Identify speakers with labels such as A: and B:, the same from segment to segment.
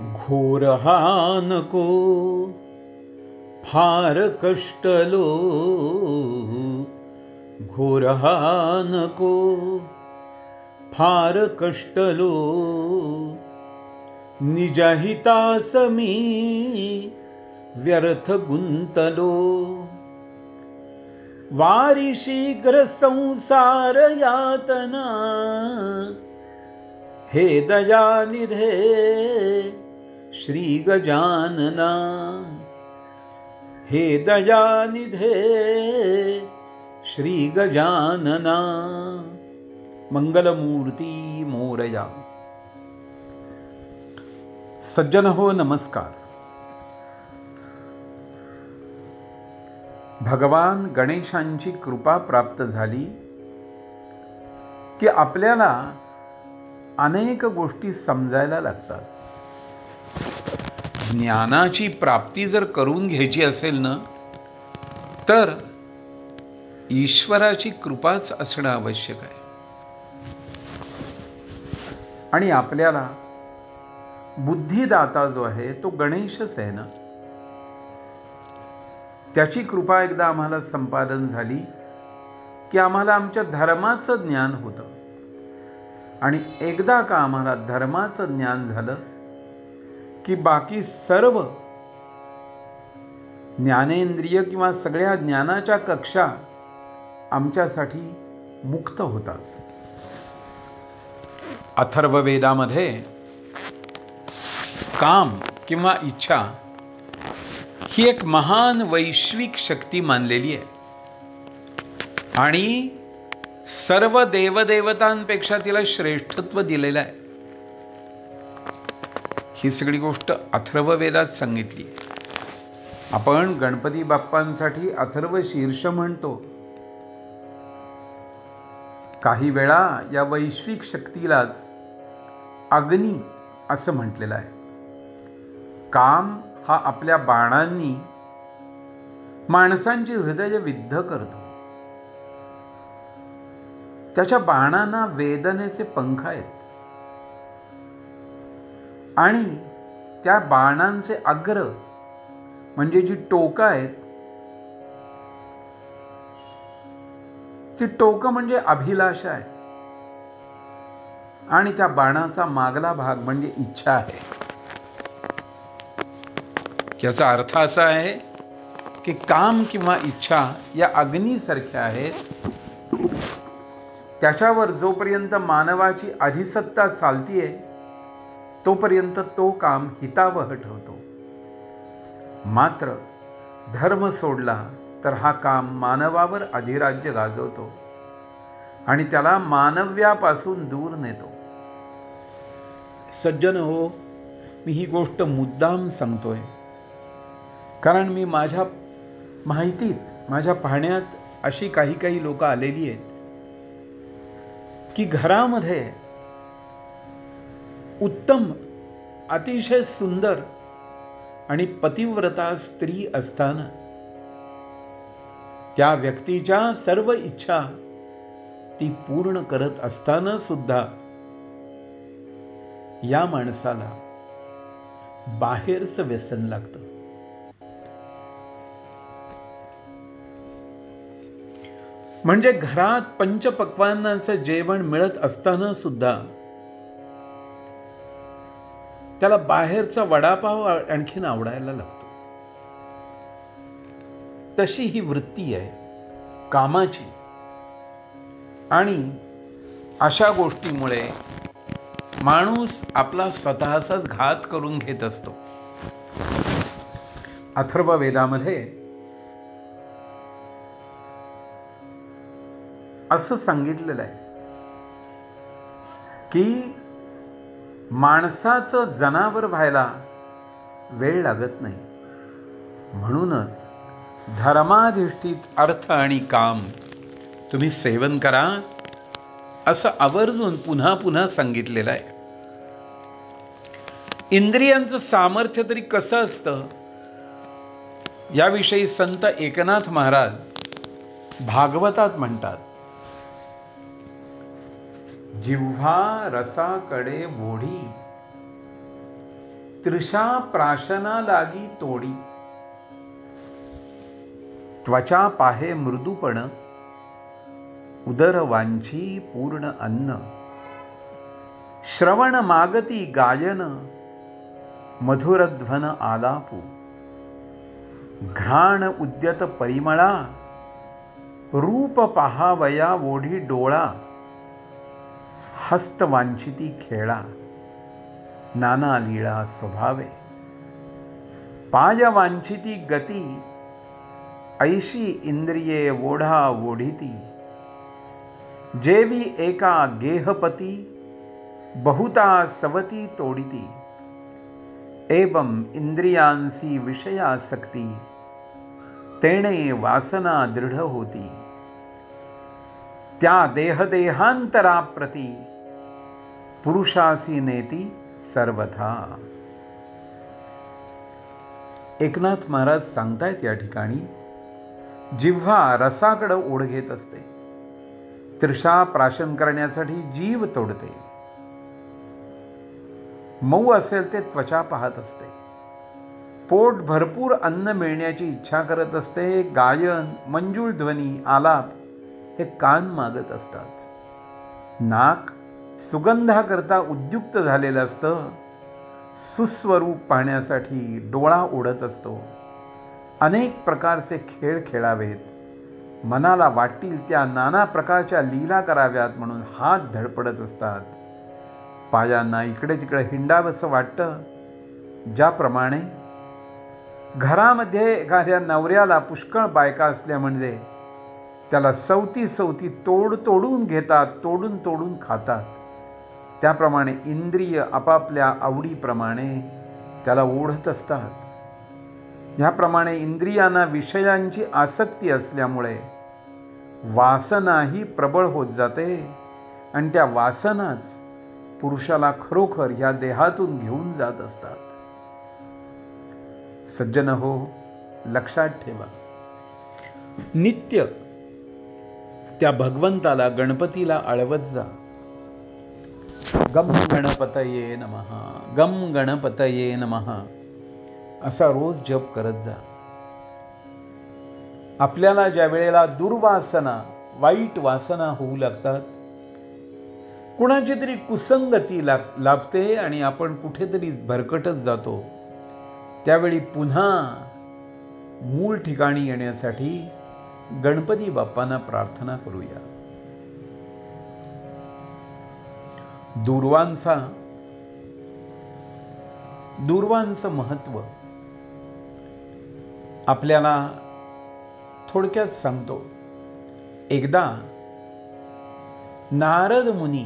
A: घोर हा नको फार कष्टलो, घोर हा नको फार कष्टलो, निजहितास मी व्यर्थ गुंतलो, वारी शीघ्र संसार यातना, हे दयानिधे श्री गजानना, हे दयानिधे श्री गजानना, मंगलमूर्ती मोरया. सज्जन हो, नमस्कार. भगवान गणेशांची कृपा प्राप्त झाली की आपल्याला अनेक गोष्टी समजायला लागतात. ज्ञानाची प्राप्ती जर करून घ्यायची असेल ना, तर ईश्वराची कृपाच असणं आवश्यक आहे. आणि आपल्याला बुद्धिदाता जो आहे तो गणेशच आहे ना. त्याची कृपा एकदा आम्हाला संपादन झाली की आम्हाला आमच्या धर्माचं ज्ञान होतं. आणि एकदा का आम्हाला धर्माचं ज्ञान झालं की बाकी सर्व ज्ञानेंद्रिय किंवा सगळ्या ज्ञानाच्या कक्षा आमच्यासाठी मुक्त होतात. अथर्ववेदामध्ये काम किंवा इच्छा ही एक महान वैश्विक शक्ती मानलेली आहे. आणि सर्व देवदेवतांपेक्षा तिला श्रेष्ठत्व दिलेलं आहे. ही सगळी गोष्ट अथर्ववेदात सांगितली. आपण गणपती बाप्पांसाठी अथर्व शीर्ष म्हणतो. काही वेळा या वैश्विक शक्तीलाच अग्नी असं म्हटलेलं आहे. काम हा आपल्या बाणांनी माणसांची हृदय विद्ध करतो. त्याच्या बाणांना वेदनेचे पंख आहेत. आणि त्या बाणांचे अग्र म्हणजे जी टोकं आहेत, ती टोकं म्हणजे अभिलाषा आहे. आणि त्या बाणाचा मागला भाग म्हणजे इच्छा आहे. याचा अर्थ असा आहे की काम किंवा इच्छा या अग्नीसारख्या आहेत. त्याच्यावर जोपर्यंत मानवाची अधिसत्ता चालतीये तोपर्यंत तो काम हितावह ठरतो. मात्र धर्म सोडला तर हा काम मानवावर अधिराज्य गाजवतो आणि त्याला मानव्यापासून दूर नेतो. सज्जन हो, मी ही गोष्ट मुद्दाम सांगतोय कारण मी माझ्या माहितीत, माझ्या पाहण्यात अशी काही लोक आलेली आहेत की घरामध्ये उत्तम, अतिशय सुंदर आणि पतिव्रता स्त्री असताना त्या व्यक्तीच्या सर्व इच्छा ती पूर्ण करत असताना सुद्धा या माणसाला बाहेरचं व्यसन लागतं. म्हणजे घरात पंचपक्वान्नाचं जेवण मिळत असताना सुद्धा त्याला बाहेरचा वडापाव आणखीन आवडायला लागतो. तशी ही वृत्ती आहे कामाची. आणि अशा गोष्टीमुळे माणूस आपला स्वतःचाच घात करून घेत असतो. अथर्ववेदामध्ये असं सांगितलेलं आहे की माणसाचं जनावर व्हायला वेळ लागत नाही. म्हणूनच धर्माधिष्ठित अर्थ आणि काम तुम्ही सेवन करा असं आवर्जून पुन्हा पुन्हा सांगितलेलं आहे. इंद्रियांचं सामर्थ्य तरी कसं असतं याविषयी संत एकनाथ महाराज भागवतात म्हणतात, जिव्हा रसाकडे ओढी तृषा प्राशना लागी तोडी, त्वचा पाहे मृदूपण, उदर वांछी पूर्ण अन्न, श्रवण मागती गायन, मधुरध्वन आलापू, घ्राण उद्यत परिमळा, रूप पहावया ओढी डोळा, हस्त वांछिती खेळा, नाना लीळा स्वभावे, पाय वांछिती गती, ऐशी इंद्रिये ओढा ओढिती, जेवी एका गेहपती, बहुता सवती तोडिती, एवं इंद्रियांसी विषयासक्ती, तेणे वासना दृढ होती, त्या देहदेहांतराप्रती, पुरुषासी नेती सर्वथा. एकनाथ महाराज सांगतायत या ठिकाणी, जिव्हा रसाकडे ओढ घेत असते, तृषा प्राशन करण्यासाठी जीव तोडते, मऊ असेल ते त्वचा पाहत असते, पोट भरपूर अन्न मिळण्याची इच्छा करत असते, गायन मंजूळ ध्वनी आलाप हे कान मागत असतात, नाक सुगंधाकरता उद्युक्त झालेलं असतं, सुस्वरूप पाहण्यासाठी डोळा ओढत असतो, अनेक प्रकारचे खेळ खेळावेत, मनाला वाटतील त्या नाना प्रकारच्या लीला कराव्यात म्हणून हात धडपडत असतात, पायांना इकडे तिकडे हिंडावंसं वाटतं. ज्याप्रमाणे घरामध्ये एखाद्या नवऱ्याला पुष्कळ बायका असल्या म्हणजे त्याला सवती तोडून घेतात, तोडून खातात, त्याप्रमाणे इंद्रिय आपापल्या आवडीप्रमाणे त्याला ओढत असतात. ह्याप्रमाणे इंद्रियांना विषयांची आसक्ती असल्यामुळे वासनाही प्रबळ होत जाते आणि त्या वासनाच पुरुषाला खरोखर ह्या देहातून घेऊन जात असतात. सज्जन हो, लक्षात ठेवा, नित्य त्या भगवंताला गणपतीला आळवत जा. गम गणपतये नमः, गम गणपतये नमः असा रोज जप करत जा. आपल्याला ज्या वेळेला दुर्वासना, वाईट वासना होऊ लागतात, कुणाची तरी कुसंगती लाभते आणि आपण कुठेतरी भरकटत जातो, त्यावेळी पुन्हा मूळ ठिकाणी येण्यासाठी गणपती बाप्पांना प्रार्थना करूया. दूर्वांचं महत्व आपल्याला थोडक्यात सांगतो. एकदा नारद मुनी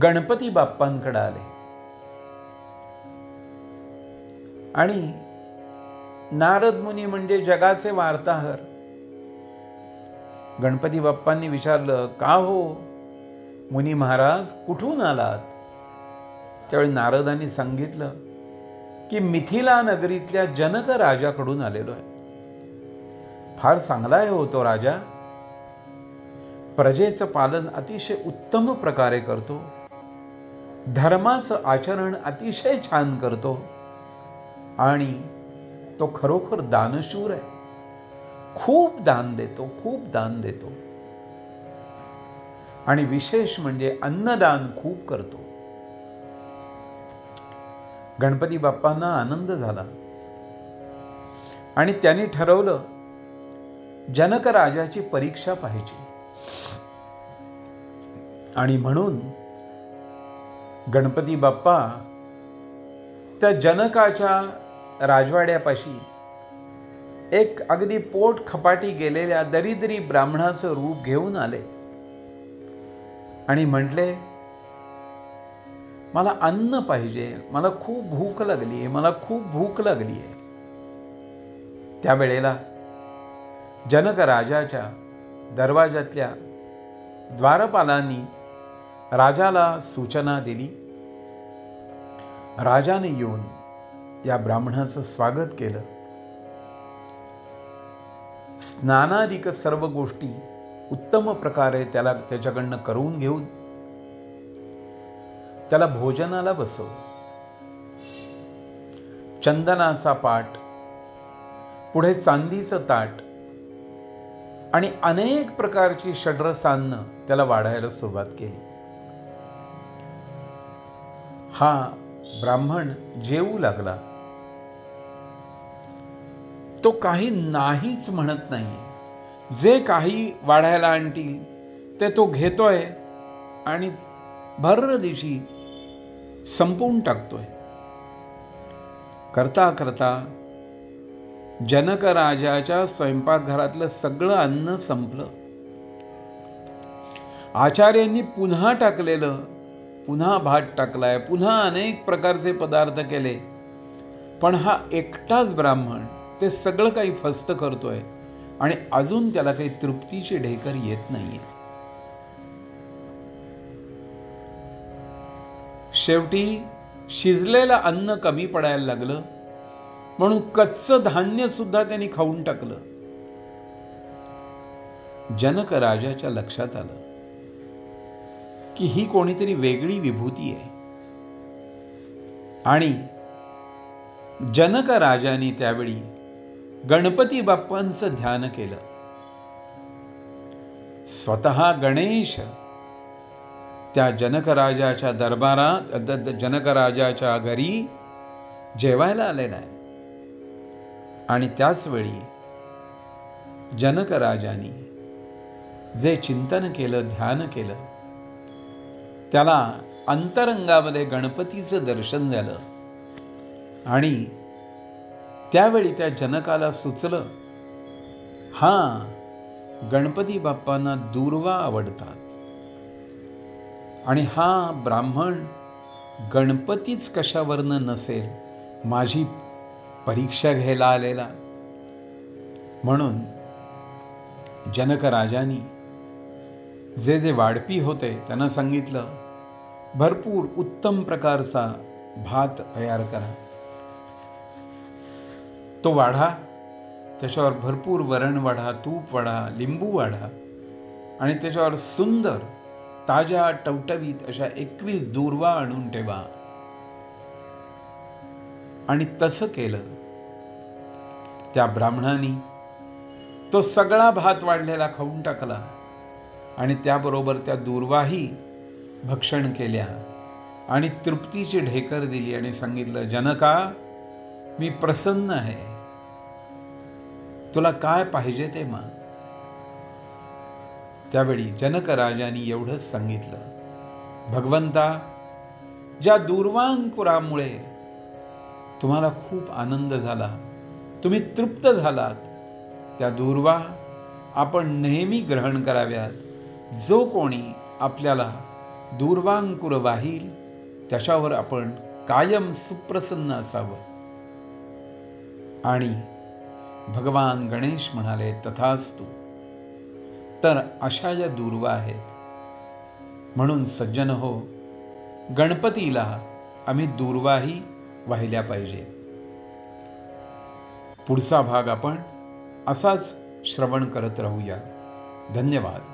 A: गणपती बाप्पांकडे आले आणि नारद मुनी म्हणजे जगाचे वार्ताहर. गणपती बाप्पांनी विचारलं, का हो मुनी महाराज, कुठून आलात? त्यावेळी नारदांनी सांगितलं की मिथिला नगरीतल्या जनक राजाकडून आलेलो आहे. फार चांगला आहे हो तो राजा, प्रजेचं पालन अतिशय उत्तम प्रकारे करतो, धर्माचं आचरण अतिशय छान करतो आणि तो खरोखर दानशूर आहे. खूप दान देतो आणि विशेष म्हणजे अन्नदान खूप करतो. गणपती बाप्पांना आनंद झाला आणि त्यांनी ठरवलं जनक राजाची परीक्षा पाहिजे. आणि म्हणून गणपती बाप्पा त्या जनकाच्या राजवाड्यापाशी एक अगदी पोट खपाटी गेलेल्या दरिद्री ब्राह्मणाचं रूप घेऊन आले आणि म्हटले, मला अन्न पाहिजे, मला खूप भूक लागली आहे. त्यावेळेला जनक राजाच्या दरवाजातल्या द्वारपालांनी राजाला सूचना दिली. राजाने येऊन या ब्राह्मणाचं स्वागत केलं. स्नानादिक सर्व गोष्टी उत्तम प्रकारे त्याच्याकडनं करून घेऊन त्याला भोजनाला बसवलं. चंदनाचा पाट, पुढे चांदीचं ताट आणि अनेक प्रकारची षड्रसान्न त्याला वाढायला सुरुवात केली. हा ब्राह्मण जेवू लागला. तो काही नाहीच म्हणत नाहीये. जे काही वाढायला आणतील ते तो घेतोय आणि भर दिवशी संपवून टाकतोय. करता करता जनक राजाच्या स्वयंपाकघरातलं सगळं अन्न संपलं. आचार्यांनी पुन्हा टाकलेलं, पुन्हा भात टाकलाय, पुन्हा अनेक प्रकारचे पदार्थ केले, पण हा एकटाच ब्राह्मण ते सगळं काही फस्त करतोय आणि अजून त्याला काही तृप्तीची ढेकर येत नाहीये. शेवटी शिजलेलं अन्न कमी पडायला लागलं, म्हणून कच्चं धान्य सुद्धा त्यांनी खाऊन टाकलं. जनक राजाच्या लक्षात आलं की ही कोणीतरी वेगळी विभूती आहे. आणि जनक राजाने त्यावेळी गणपती बाप्पांचं ध्यान केलं. स्वतः गणेश त्या जनक राजाच्या दरबारात, जनक राजाच्या घरी जेवायला आलेला आहे. आणि त्याच वेळी जनक राजाने जे चिंतन केलं, ध्यान केलं, त्याला अंतरंगामध्ये गणपतीचं दर्शन झालं. आणि त्यावेळी त्या जनकाला सुचलं, हा गणपती बाप्पांना दूर्वा आवडतात आणि हा ब्राह्मण गणपतीच कशावरनं नसेल, माझी परीक्षा घ्यायला आलेला. म्हणून जनक राजानी जे जे वाढपी होते त्यांना सांगितलं, भरपूर उत्तम प्रकारचा भात तयार करा. तो वाढा, त्याच्यावर भरपूर वरण वाढा, तूप वाढा, लिंबू वाढा आणि त्याच्यावर सुंदर ताज्या टवटवीत अशा 21 दूर्वा आणून ठेवा. आणि तसं केलं. त्या ब्राह्मणाने तो सगळा भात वाढलेला खाऊन टाकला आणि त्याबरोबर त्या दूर्वाही भक्षण केल्या आणि तृप्तीची ढेकर दिली आणि सांगितलं, जनका, मी प्रसन्न आहे, तुला काय पाहिजे ते माग. त्यावेळी जनक राजाने एवढंच सांगितलं, भगवंता, ज्या दूर्वांकुरामुळे तुम्हाला खूप आनंद झाला, तुम्ही तृप्त झालात, त्या दूर्वा आपण नेहमी ग्रहण कराव्यात. जो कोणी आपल्याला दूर्वांकुर वाहील त्याच्यावर आपण कायम सुप्रसन्न असावं. आणि भगवान गणेश म्हणाले, तथास्तु. तर अशा ज्या दूर्वा आहेत, म्हणून सज्जन हो, गणपतीला आम्ही दूर्वाही वाहिल्या पाहिजे. पुढचा भाग आपण असाच श्रवण करत राहूया. धन्यवाद.